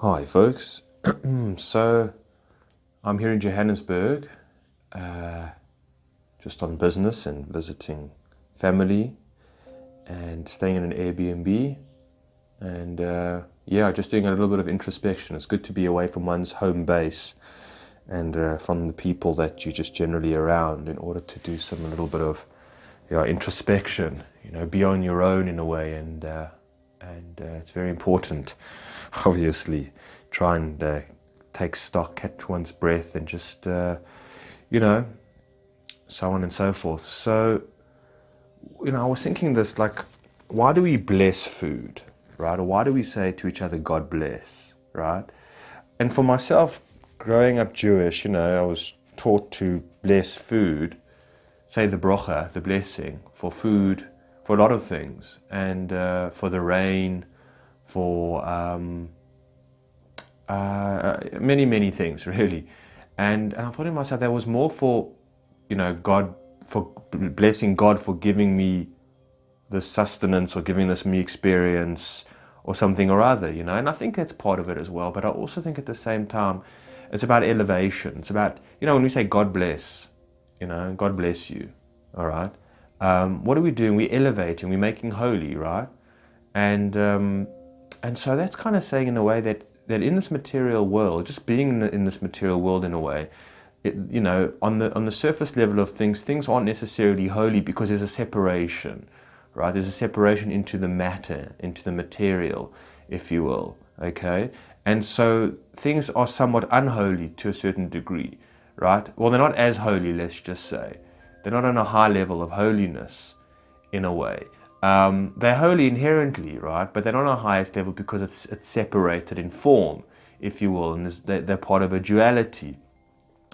Hi, folks. So, I'm here in Johannesburg, just on business and visiting family and staying in an Airbnb. And yeah, just doing a little bit of introspection. It's good to be away from one's home base and from the people that you're just generally around in order to do some little bit of introspection, be on your own in a way. And it's very important, obviously, try and take stock, catch one's breath, and just, so on and so forth. So, I was thinking this, like, why do we bless food, right? Or why do we say to each other, God bless, right? And for myself, growing up Jewish, I was taught to bless food, say the brocha, the blessing, for food, for a lot of things, and for the rain, for many, many things, really. And I thought to myself, that was more for, God, for blessing God for giving me the sustenance or giving this me experience or something or other, and I think that's part of it as well. But I also think at the same time, it's about elevation. It's about, when we say God bless, God bless you, all right? What are we doing? We're elevating, we're making holy, right? And so that's kind of saying in a way that in this material world, just being in this material world in a way, on the surface level of things aren't necessarily holy because there's a separation, right? There's a separation into the matter, into the material, if you will, okay? And so things are somewhat unholy to a certain degree, right? Well, they're not as holy, let's just say. They're not on a high level of holiness, in a way. They're holy inherently, right? But they're not on a highest level because it's separated in form, if you will, and they're part of a duality.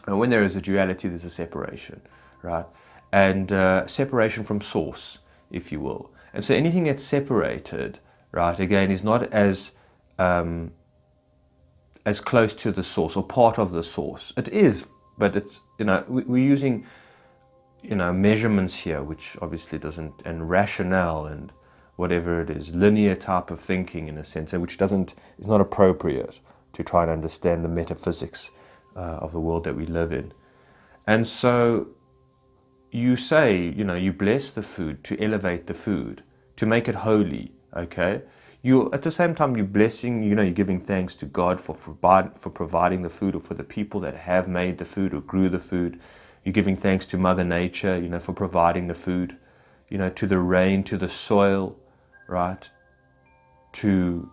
And when there is a duality, there's a separation, right? And separation from source, if you will. And so anything that's separated, right, again, is not as close to the source or part of the source. It is, but it's, we're using, measurements here, which obviously doesn't, and rationale and whatever it is, linear type of thinking in a sense, which is not appropriate to try and understand the metaphysics of the world that we live in. And so you say, you bless the food to elevate the food, to make it holy, okay? You, at the same time, you're blessing, you're giving thanks to God for providing the food, or for the people that have made the food or grew the food. You're giving thanks to Mother Nature, for providing the food, to the rain, to the soil, right? To,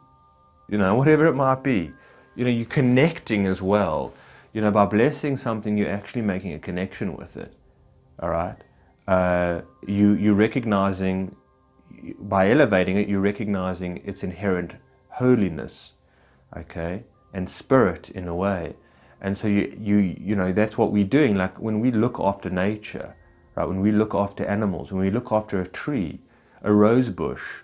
whatever it might be. You're connecting as well. By blessing something, you're actually making a connection with it. All right, you're recognizing, by elevating it, you're recognizing its inherent holiness, okay, and spirit in a way. And so that's what we're doing. Like when we look after nature, right? When we look after animals, when we look after a tree, a rose bush,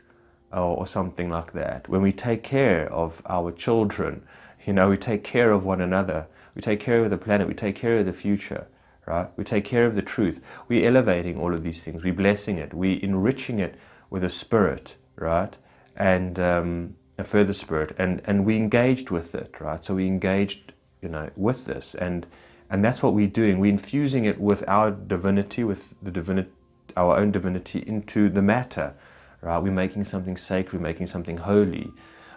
or something like that. When we take care of our children, we take care of one another. We take care of the planet. We take care of the future. Right? We take care of the truth. We're elevating all of these things. We're blessing it. We're enriching it with a spirit, right? And a further spirit. And we engaged with it, right? So we engaged, with this. And that's what we're doing. We're infusing it with our divinity, with our own divinity into the matter, right? We're making something sacred. We're making something holy.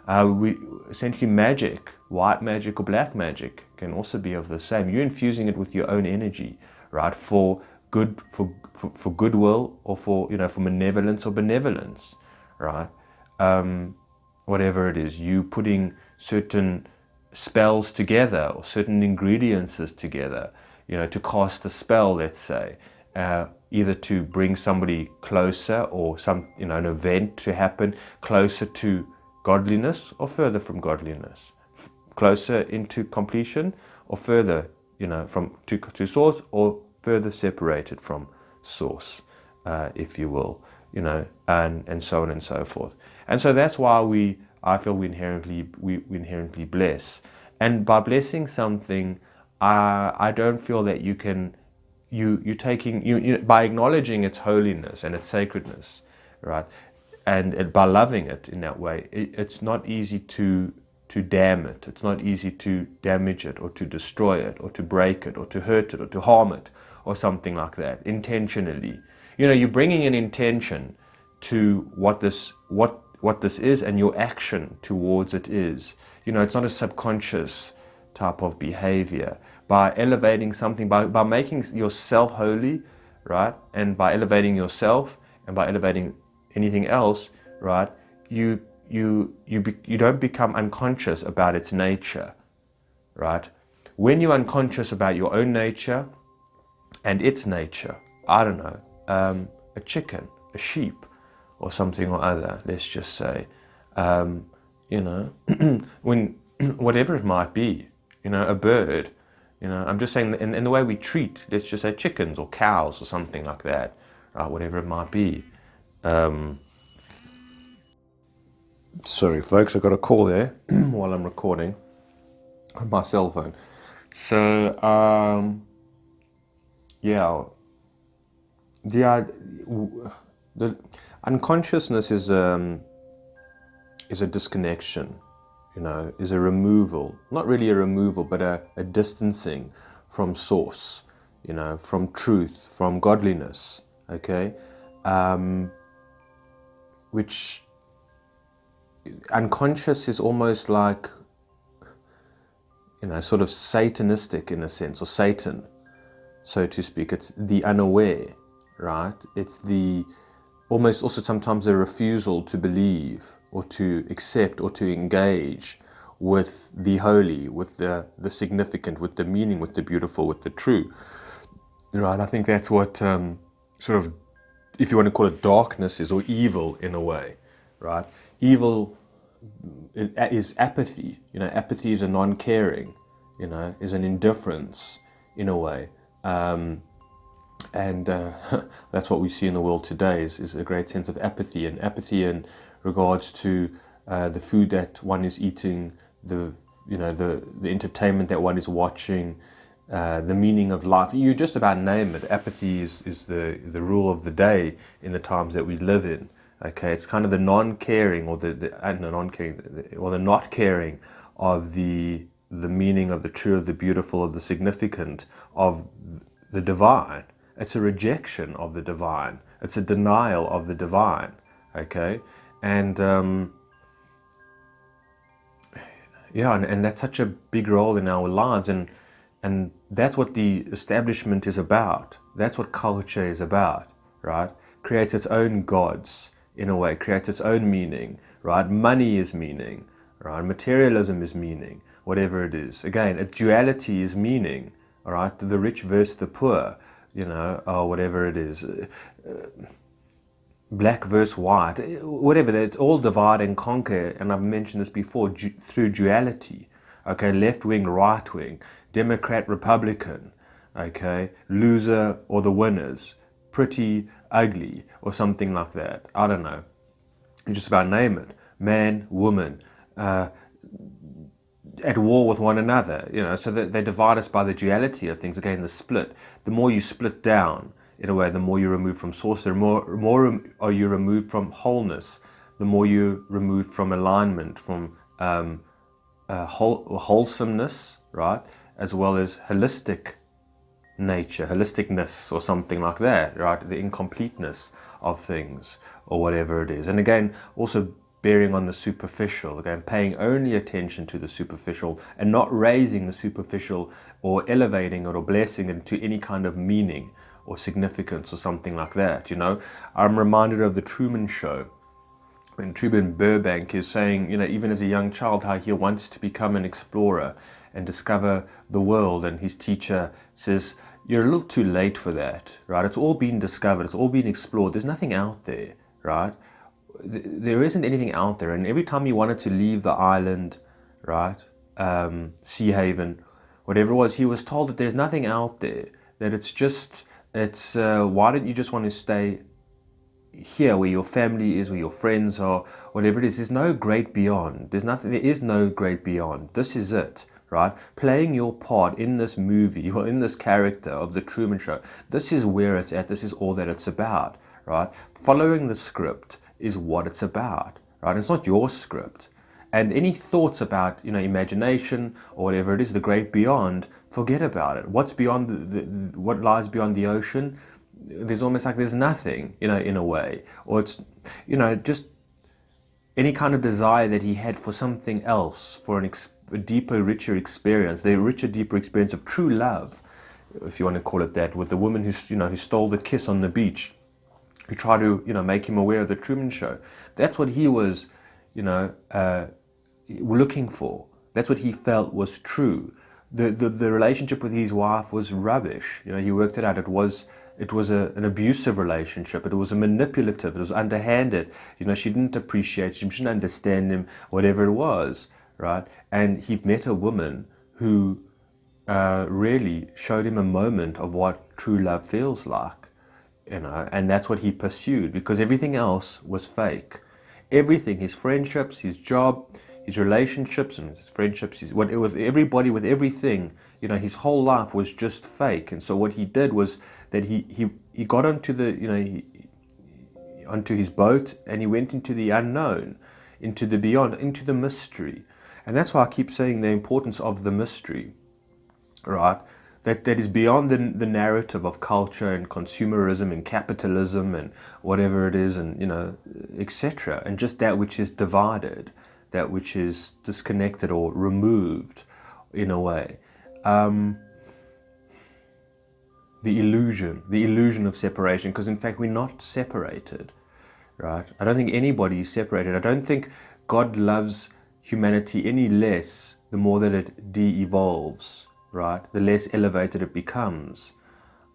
We essentially magic, white magic or black magic, can also be of the same. You're infusing it with your own energy, right? For good, for goodwill, or for for malevolence or benevolence, right? Whatever it is, you putting certain spells together or certain ingredients together, to cast a spell, let's say, either to bring somebody closer, or an event to happen closer to godliness or further from godliness, closer into completion or further, from to source, or further separated from source, if you will, and so on and so forth. And so that's why I feel we inherently bless. And by blessing something, I don't feel that you're taking, by acknowledging its holiness and its sacredness, right? And by loving it in that way, it's not easy to to damn it. It's not easy to damage it or to destroy it or to break it or to hurt it or to harm it or something like that intentionally. You know, you're bringing an intention to what this is, and your action towards it is. You know, it's not a subconscious type of behavior. By elevating something, by making yourself holy, right, and by elevating yourself and by elevating anything else, right, you don't become unconscious about its nature, right? When you're unconscious about your own nature and its nature, I don't know, a chicken, a sheep, or something or other, let's just say, you know, when whatever it might be, you know, a bird, you know, I'm just saying in the way we treat, let's just say chickens or cows or something like that, right, whatever it might be. Sorry folks, I got a call there while I'm recording on my cell phone. So, yeah, the unconsciousness is a disconnection, you know, is a removal, not really a removal, but a distancing from source, you know, from truth, from godliness, okay, which unconscious is almost like, you know, sort of satanistic in a sense, or Satan, so to speak. It's the unaware, right? It's the almost also sometimes a refusal to believe or to accept or to engage with the holy, with the significant, with the meaning, with the beautiful, with the true, right? I think that's what sort of, if you want to call it darkness, is, or evil in a way, right? Evil is apathy, you know, apathy is a non-caring, you know, is an indifference in a way. And that's what we see in the world today is a great sense of apathy, and apathy in regards to the food that one is eating, the entertainment that one is watching, the meaning of life. You just about name it. Apathy is the rule of the day in the times that we live in. Okay, it's kind of the non-caring, or the not caring of the meaning of the true, of the beautiful, of the significant, of the divine. It's a rejection of the divine. It's a denial of the divine. Okay, and and that's such a big role in our lives, and that's what the establishment is about. That's what culture is about, right? Creates its own gods, in a way, creates its own meaning, right? Money is meaning, right? Materialism is meaning, whatever it is. Again, a duality is meaning, all right? The rich versus the poor, you know, or whatever it is. Black versus white, whatever. It's all divide and conquer, and I've mentioned this before, through duality. Okay, left wing, right wing, Democrat, Republican, okay, loser or the winners, pretty, ugly, or something like that. I don't know. You just about name it. Man, woman, at war with one another, you know, so that they divide us by the duality of things. Again, the split. The more you split down, in a way, the more you remove from source, the more are you removed from wholeness, the more you removed from alignment, from wholesomeness, right, as well as holistic nature, holisticness, or something like that, right? The incompleteness of things, or whatever it is. And again, also bearing on the superficial, again, paying only attention to the superficial and not raising the superficial or elevating it or blessing it to any kind of meaning or significance or something like that, you know. I'm reminded of the Truman Show, when Truman Burbank is saying, you know, even as a young child, how he wants to become an explorer and discover the world, and his teacher says, you're a little too late for that, right? It's all been discovered, it's all been explored, there's nothing out there, right? There isn't anything out there. And every time he wanted to leave the island, right, Sea Haven, whatever it was, he was told that there's nothing out there, that why don't you just want to stay here where your family is, where your friends are, whatever it is. There's no great beyond. There is no great beyond. This is it, right? Playing your part in this movie, or in this character of the Truman Show. This is where it's at. This is all that it's about, right? Following the script is what it's about, right? It's not your script. And any thoughts about, imagination or whatever it is, the great beyond, forget about it. What's beyond what lies beyond the ocean? There's almost like there's nothing, in a way. Or it's, just any kind of desire that he had for something else, for a deeper, richer experience, the richer, deeper experience of true love, if you want to call it that, with the woman who stole the kiss on the beach, who tried to, make him aware of the Truman Show. That's what he was, looking for. That's what he felt was true. The relationship with his wife was rubbish. He worked it out. It was an abusive relationship. It was a manipulative. It was underhanded. She didn't appreciate him. She didn't understand him. Whatever it was, right? And he met a woman who really showed him a moment of what true love feels like, and that's what he pursued, because everything else was fake. Everything, his friendships, his job, his relationships and his friendships, everybody with everything, his whole life was just fake. And so what he did was that he got onto onto his boat, and he went into the unknown, into the beyond, into the mystery. And that's why I keep saying the importance of the mystery, right? That is beyond the narrative of culture and consumerism and capitalism and whatever it is, and etc. And just that which is divided, that which is disconnected or removed in a way. The illusion of separation, because in fact we're not separated, right? I don't think anybody is separated. I don't think God loves humanity any less the more that it de-evolves, right? The less elevated it becomes.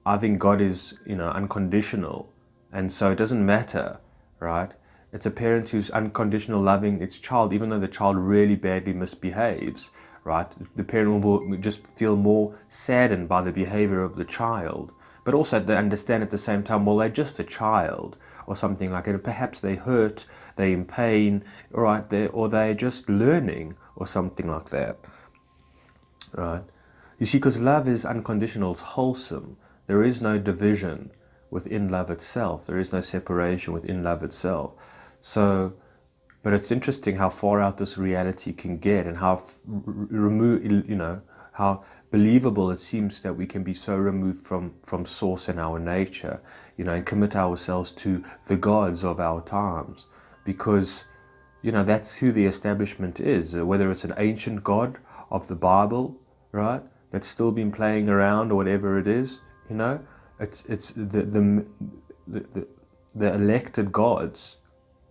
I think God is, unconditional, and so it doesn't matter, right? It's a parent who's unconditional loving its child, even though the child really badly misbehaves, right? The parent will just feel more saddened by the behavior of the child, but also they understand at the same time, well, they're just a child or something like that. And perhaps they hurt, they're in pain, right? Or they're just learning or something like that, right? You see, because love is unconditional, it's wholesome. There is no division within love itself. There is no separation within love itself. So, but it's interesting how far out this reality can get, and how how believable it seems that we can be so removed from source and our nature, and commit ourselves to the gods of our times, because, that's who the establishment is. Whether it's an ancient god of the Bible, right, that's still been playing around, or whatever it is, it's the elected gods,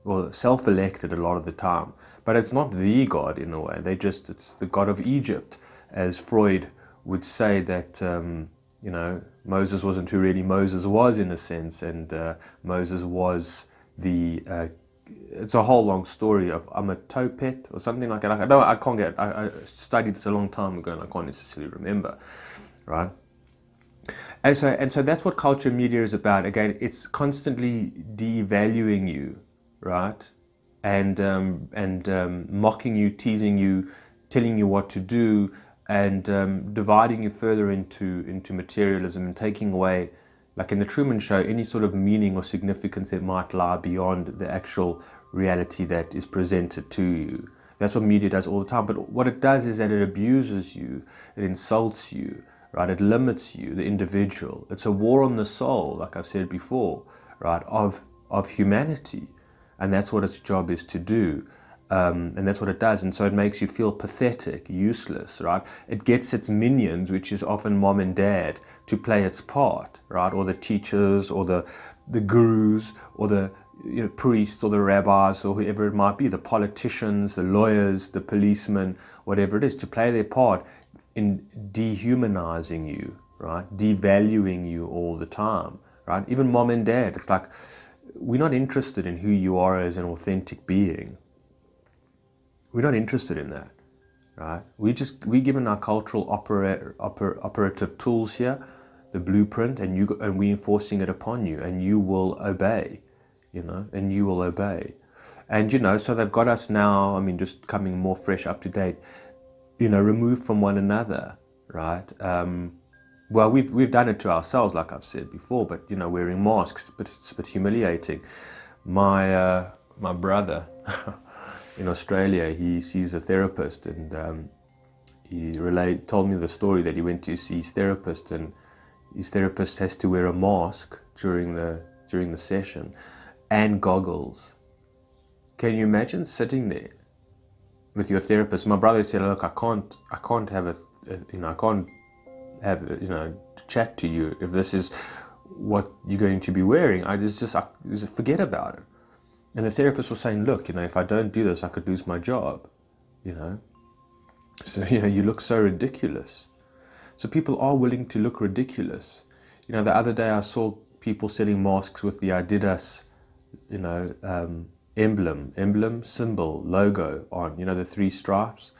well, self-elected a lot of the time, but it's not the God in a way. It's the God of Egypt, as Freud would say that, Moses wasn't who really Moses was, in a sense, and Moses was it's a whole long story of Amatopet or something like that. I studied this a long time ago, and I can't necessarily remember, right? And so that's what culture media is about. Again, it's constantly devaluing you, right? And mocking you, teasing you, telling you what to do, and dividing you further into materialism, and taking away, like in the Truman Show, any sort of meaning or significance that might lie beyond the actual reality that is presented to you. That's what media does all the time. But what it does is that it abuses you, it insults you, right? It limits you, the individual. It's a war on the soul, like I've said before, right, of humanity. And that's what its job is to do. And that's what it does. And so it makes you feel pathetic, useless, right? It gets its minions, which is often mom and dad, to play its part, right? Or the teachers, or the gurus, or the priests, or the rabbis, or whoever it might be, the politicians, the lawyers, the policemen, whatever it is, to play their part in dehumanizing you, right? Devaluing you all the time, right? Even mom and dad, it's like, we're not interested in who you are as an authentic being. We're not interested in that, right? We're given our cultural operative tools here, the blueprint, and we're enforcing it upon you, and you will obey, and you will obey. And, so they've got us now, just coming more fresh, up to date, removed from one another, right? Well, we've done it to ourselves, like I've said before, but, wearing masks, but it's a bit humiliating. My brother, in Australia, he sees a therapist, and he told me the story that he went to see his therapist, and his therapist has to wear a mask during the session and goggles. Can you imagine sitting there with your therapist? My brother said, "Look, I can't have I can't have chat to you if this is what you're going to be wearing. I just forget about it." And the therapist was saying, "Look, if I don't do this, I could lose my job, So, you look so ridiculous." So people are willing to look ridiculous. The other day I saw people selling masks with the Adidas, emblem, symbol, logo on, the 3 stripes.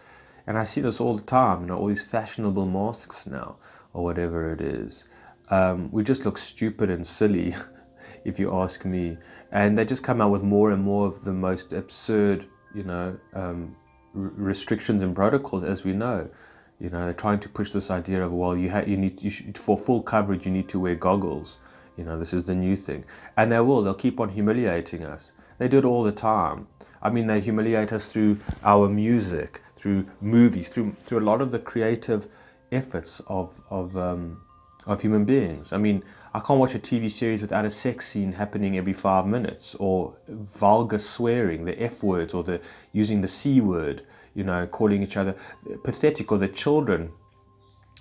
And I see this all the time, all these fashionable masks now, or whatever it is. We just look stupid and silly, if you ask me. And they just come out with more and more of the most absurd, restrictions and protocols, as we know. They're trying to push this idea of, well, for full coverage, you need to wear goggles. This is the new thing. And they'll keep on humiliating us. They do it all the time. I mean, they humiliate us through our music, through movies, through a lot of the creative efforts of human beings. I mean, I can't watch a TV series without a sex scene happening every 5 minutes, or vulgar swearing, the F words, or using the C word, calling each other pathetic, or the children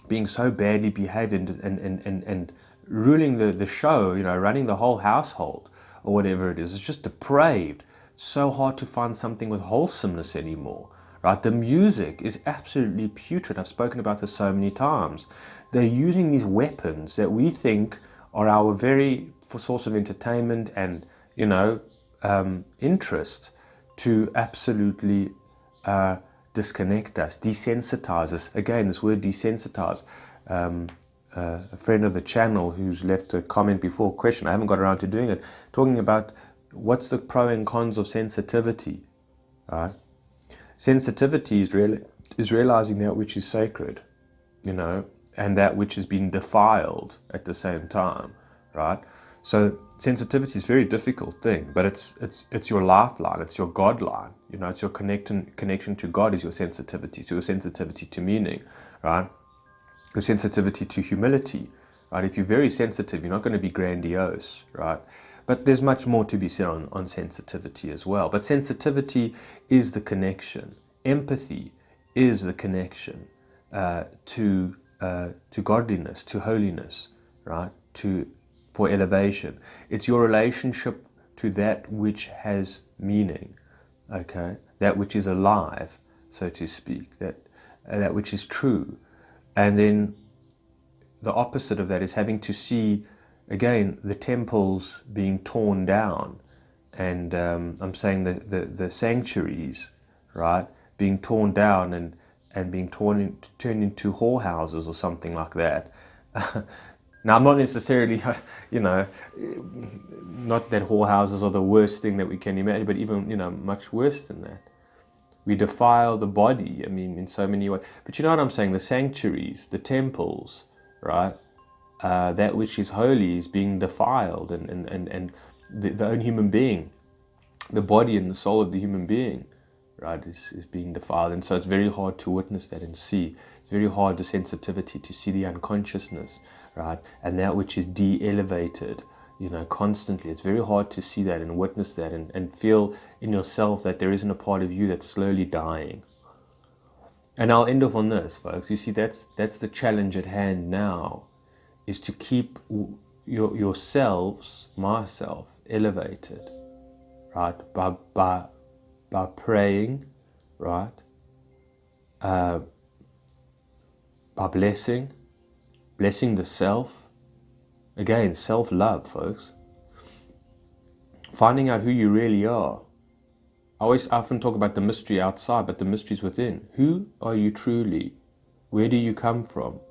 being so badly behaved and ruling the show, running the whole household, or whatever it is. It's just depraved. It's so hard to find something with wholesomeness anymore. Right? The music is absolutely putrid. I've spoken about this so many times. They're using these weapons that we think are our very source of entertainment and, interest, to absolutely disconnect us, desensitize us. Again, this word desensitize. A friend of the channel who's left a comment before, question, I haven't got around to doing it, talking about what's the pro and cons of sensitivity. Right? Sensitivity is realizing that which is sacred, and that which has been defiled at the same time, right? So sensitivity is a very difficult thing, but it's your lifeline, it's your God line, it's your connection to God is your sensitivity, so your sensitivity to meaning, right? Your sensitivity to humility, right? If you're very sensitive, you're not going to be grandiose, right? But there's much more to be said on sensitivity as well. But sensitivity is the connection. Empathy is the connection to godliness, to holiness, right? For elevation. It's your relationship to that which has meaning, okay? That which is alive, so to speak. That which is true. And then the opposite of that is having to see, again, the temples being torn down, and I'm saying the sanctuaries, right, being torn down and being turned into whorehouses or something like that. Now, I'm not necessarily, not that whorehouses are the worst thing that we can imagine, but even, much worse than that. We defile the body, in so many ways. But you know what I'm saying? The sanctuaries, the temples, right? That which is holy is being defiled, and the own human being, the body and the soul of the human being, right, is being defiled. And so it's very hard to witness that and see. It's very hard, the sensitivity, to see the unconsciousness, right, and that which is de-elevated, constantly. It's very hard to see that and witness that and feel in yourself that there isn't a part of you that's slowly dying. And I'll end off on this, folks. You see, that's the challenge at hand now, is to keep yourselves, myself, elevated, right? By praying, right? By blessing the self. Again, self-love, folks. Finding out who you really are. I often talk about the mystery outside, but the mystery's within. Who are you truly? Where do you come from?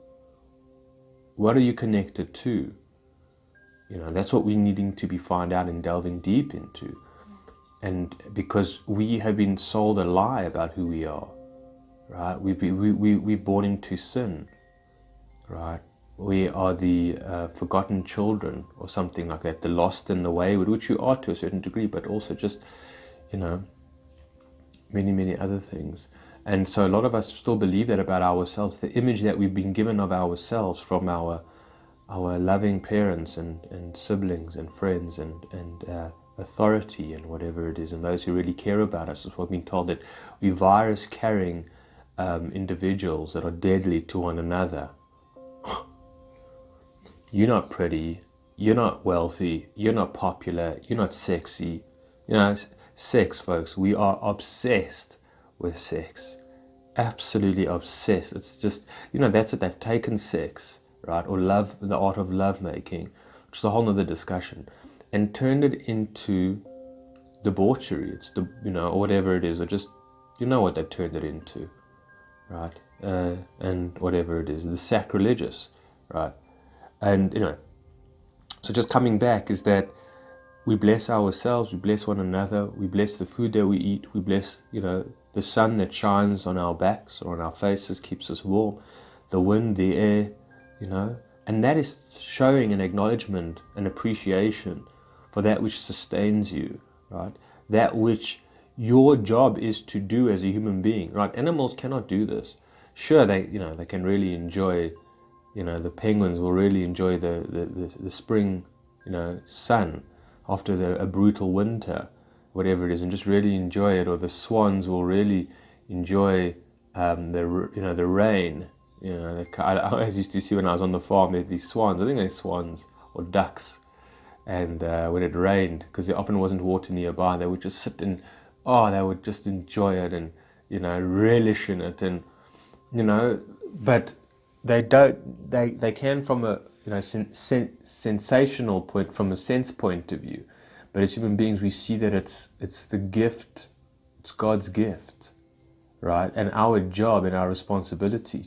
What are you connected to? That's what we're needing to be find out and delving deep into. And because we have been sold a lie about who we are, right? We're born into sin, right? We are the forgotten children, or something like that, the lost and the wayward, which you are to a certain degree, but also just, many, many other things. And so a lot of us still believe that about ourselves, the image that we've been given of ourselves from our loving parents and siblings and friends and authority and whatever it is, and those who really care about us. Is what we've been told, that we're virus-carrying individuals that are deadly to one another. You're not pretty, you're not wealthy, you're not popular, you're not sexy. You know, sex, folks, we are obsessed with sex. Absolutely obsessed. It's just, that's it. They've taken sex, right, or love, the art of love making, which is a whole other discussion, and turned it into debauchery. It's or whatever it is, or just, what they've turned it into, right? And whatever it is, the sacrilegious, right? And, so just coming back is that we bless ourselves, we bless one another, we bless the food that we eat, we bless, the sun that shines on our backs or on our faces, keeps us warm, the wind, the air, and that is showing an acknowledgement, an appreciation for that which sustains you, right? That which your job is to do as a human being, right? Animals cannot do this. Sure, they can really enjoy, the penguins will really enjoy the spring, sun after a brutal winter, whatever it is, and just really enjoy it. Or the swans will really enjoy the rain. I always used to see when I was on the farm, there these swans. I think they're swans or ducks. And when it rained, because there often wasn't water nearby, they would just sit and they would just enjoy it and relish in it, and but they don't. They can from a sensational point, from a sense point of view. But as human beings, we see that it's the gift, it's God's gift, right? And our job and our responsibility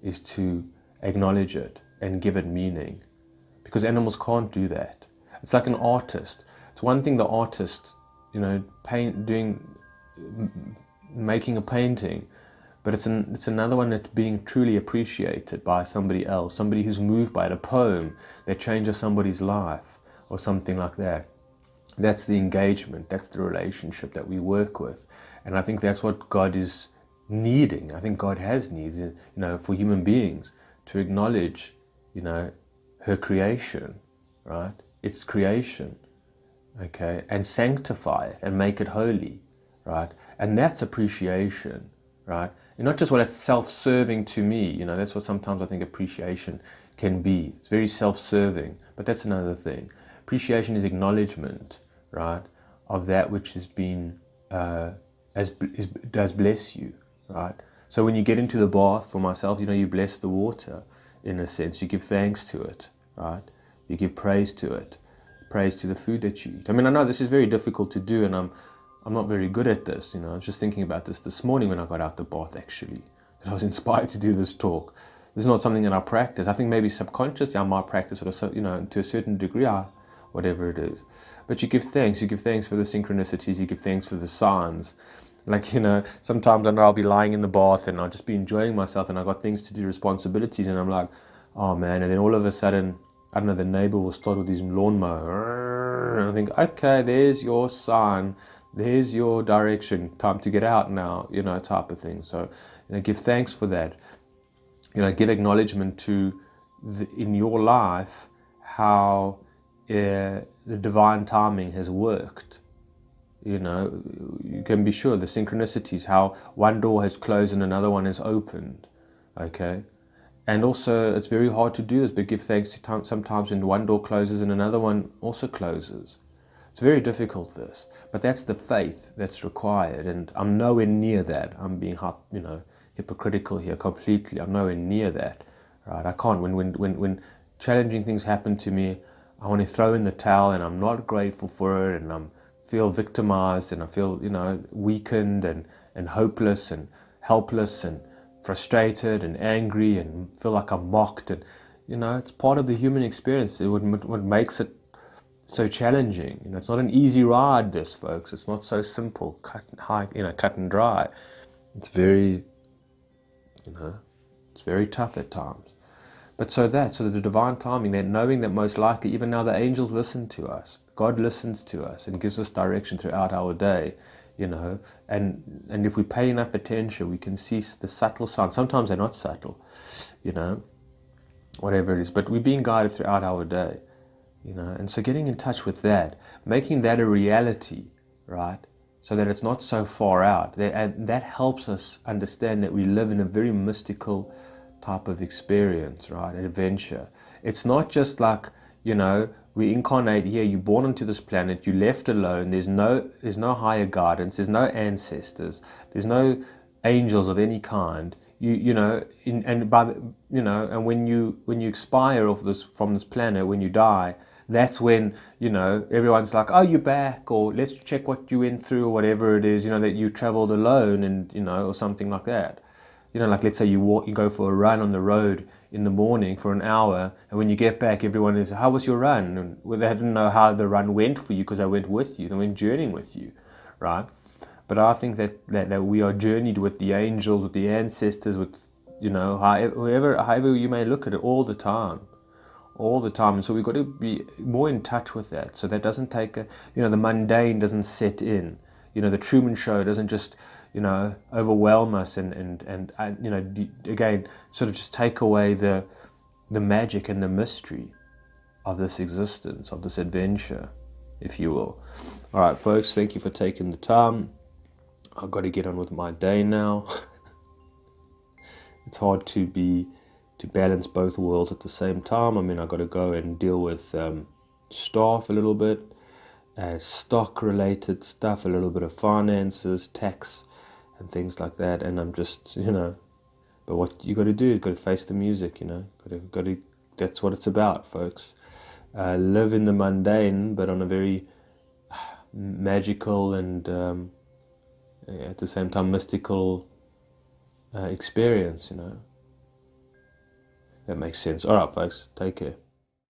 is to acknowledge it and give it meaning, because animals can't do that. It's like an artist. It's one thing the artist, making a painting, but it's another one that's being truly appreciated by somebody else, somebody who's moved by it, a poem that changes somebody's life or something like that. That's the engagement, that's the relationship that we work with. And I think that's what God is needing. I think God has needs, for human beings to acknowledge, her creation, right? Its creation, okay? And sanctify it and make it holy, right? And that's appreciation, right? And not just, well, it's self-serving to me, that's what sometimes I think appreciation can be. It's very self-serving, but that's another thing. Appreciation is acknowledgement, right, of that which has been, does bless you, right? So when you get into the bath, for myself, you bless the water, in a sense. You give thanks to it, right? You give praise to it, praise to the food that you eat. I mean, I know this is very difficult to do, and I'm not very good at this. I was just thinking about this morning when I got out the bath, actually, that I was inspired to do this talk. This is not something that I practice. I think maybe subconsciously I might practice it, or to a certain degree, whatever it is. But you give thanks. You give thanks for the synchronicities. You give thanks for the signs. Like, sometimes I know I'll be lying in the bath and I'll just be enjoying myself, and I've got things to do, responsibilities, and I'm like, oh man, and then all of a sudden, I don't know, the neighbor will start with his lawnmower, and I think, okay, there's your sign, there's your direction, time to get out now, type of thing. So, give thanks for that. Give acknowledgement to in your life how the divine timing has worked. You can be sure the synchronicities, how one door has closed and another one has opened, okay? And also, it's very hard to do this, but give thanks to sometimes when one door closes and another one also closes. It's very difficult, this, but that's the faith that's required, and I'm nowhere near that. I'm being, hypocritical here completely. I'm nowhere near that, right? I can't. When challenging things happen to me, I want to throw in the towel, and I'm not grateful for it, and I feel victimized, and I feel, weakened and hopeless and helpless and frustrated and angry, and feel like I'm mocked, and it's part of the human experience. What makes it so challenging. It's not an easy ride, this, folks. It's not so simple, cut and dry. It's very, it's very tough at times. But so the divine timing, that knowing that most likely, even now, the angels listen to us. God listens to us and gives us direction throughout our day. you know, and if we pay enough attention, we can see the subtle signs. Sometimes they're not subtle, you know, whatever it is, but we're being guided throughout our day, you know, and so getting in touch with that, making that a reality, right, so that it's not so far out, that helps us understand that we live in a very mystical type of experience, right, an adventure. It's not just like, you know, we incarnate here, you're born onto this planet, you're left alone, there's no higher guidance, there's no ancestors, there's no angels of any kind. And when you expire from this planet, when you die, that's when, you know, everyone's like, oh, you're back, or let's check what you went through, or whatever it is, you know, that you traveled alone, and, you know, or something like that. You know, like let's say you go for a run on the road in the morning for an hour, and when you get back, everyone is, how was your run? And well, they didn't know how the run went for you because they went with you, they went journeying with you, right? But I think that we are journeyed with the angels, with the ancestors, with, you know, however you may look at it, all the time. And so we've got to be more in touch with that, so that doesn't take the mundane doesn't set in. You know, the Truman Show doesn't just, you know, overwhelm us and you know, again, sort of just take away the magic and the mystery of this existence, of this adventure, if you will. All right, folks, thank you for taking the time. I've got to get on with my day now. It's hard to balance both worlds at the same time. I mean, I've got to go and deal with staff a little bit, stock-related stuff, a little bit of finances, tax, and things like that. And I'm just, you know, but what you got to do is got to face the music, you know. Got to. That's what it's about, folks. Live in the mundane, but on a very magical and at the same time mystical experience, you know. That makes sense. All right, folks, take care.